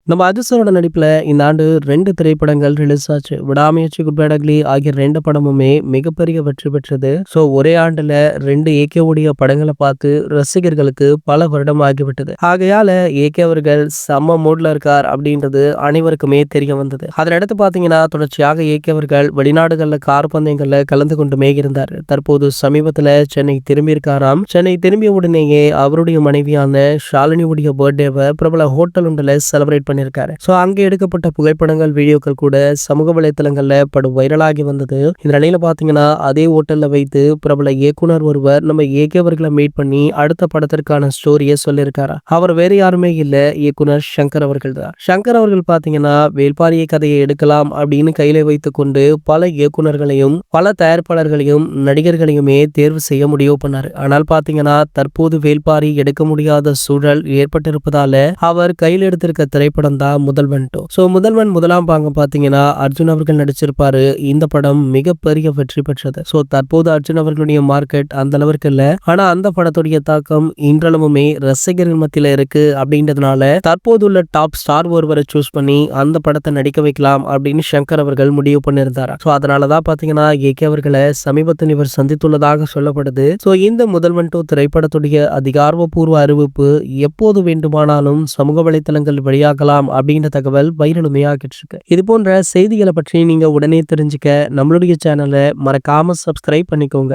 நம்ம அஜித்தோட நடிப்புல இந்த ஆண்டு 2 திரைப்படங்கள் ரிலீஸ் ஆச்சு. விடாமுயற்சி, குட் பேட் அக்லி ஆகிய 2 படமுமே மிகப்பெரிய வெற்றி பெற்றது. ஒரே ஆண்டுல 2 ஏகேவுடைய படங்கள பார்த்து ரசிகர்களுக்கு பல வருடம் ஆகிவிட்டது. ஆகையால ஏகே அவர்கள் செம்ம மூட்ல இருக்கார் அப்படின்றது அனைவருக்குமே தெரிய வந்தது. அதனடுத்து பார்த்தீங்கன்னா, தொடர்ச்சியாக ஏகே அவர்கள் வெளிநாடுகள்ல கார் பந்தயங்கள்ல கலந்து கொண்டுமே இருந்தார். தற்போது சமீபத்துல சென்னை திரும்பியிருக்காராம். சென்னை திரும்பிய உடனேயே அவருடைய மனைவியான ஷாலினியுடைய பர்த்டேவை பிரபல ஹோட்டல் ஒன்றில் செலிப்ரேட் பண்ணியிருக்காரு. அங்கே எடுக்கப்பட்ட புகைப்படங்கள், வீடியோக்கள் கூட சமூக வலைத்தளங்கள்ல படு வைரலாகி வந்தது. இந்த நிலையில பாத்தீங்கன்னா, அதே ஹோட்டல்ல வைத்து பிரபல இயக்குனர் ஒருவர் நம்ம ஏகே அவர்களை மீட் பண்ணி அடுத்த படத்திற்கான ஸ்டோரியை சொல்லியிருக்காரு. அவர் வேற யாருமே இல்ல, இயக்குனர் சங்கர் அவர்கள் தான். சங்கர் அவர்கள் பாத்தீங்கன்னா, வேள்பாரியை கதையை எடுக்கலாம் அப்படின்னு கையில வைத்துக் கொண்டு பல இயக்குனர்களையும் பல தயாரிப்பாளர்களையும் நடிகர்களையுமே தேர்வு செய்ய முடிவு பண்ணாரு. ஆனால் பாத்தீங்கன்னா, தற்போது வேள்பாரி எடுக்க முடியாத சூழல் ஏற்பட்டிருப்பதால அவர் கையில் எடுத்திருக்க திரைப்படம் தான் முதல்வன் 2. முதல்வன் முதலாம் பாகம் பாத்தீங்கன்னா அர்ஜுன் அவர்கள் நடிச்சிருப்பாரு. இந்த படம் மிகப்பெரிய வெற்றி பெற்றது. தற்போது அர்ஜுன் அவர்களுடைய மார்க்கெட் அந்த அளவுக்கு இல்ல. ஆனா அந்த படத்துடைய தாக்கம் இன்றளவுமே ரசிகர்கள் மத்தியில இருக்கு. அப்படின்றதுனால தற்போது உள்ள டாப் ஸ்டார் ஒருவரை சூஸ் பண்ணி அந்த படத்தை நடிக்க வைக்கலாம் அப்படின்னு சங்கர் அவர்கள் முடிவு பண்ணியிருந்தாரா. அதனாலதான் பாத்தீங்கன்னா ஏகே அவர்களை சமீபத்தில் இவர் சந்தித்துள்ளதாக சொல்லப்படுது. இந்த முதல்வன் 2 திரைப்படத்துடைய அதிகாரப்பூர்வ அறிவிப்பு எப்போது வேண்டுமானாலும் சமூக வலைத்தளங்கள் வெளியாகலாம் அப்படின்ற தகவல் வைரலுமே ஆகிட்டு இருக்கு. இது போன்ற செய்திகளை பற்றி நீங்க உடனே தெரிஞ்சுக்க நம்மளுடைய சேனலை மறக்காம சப்ஸ்கிரைப் பண்ணிக்கோங்க.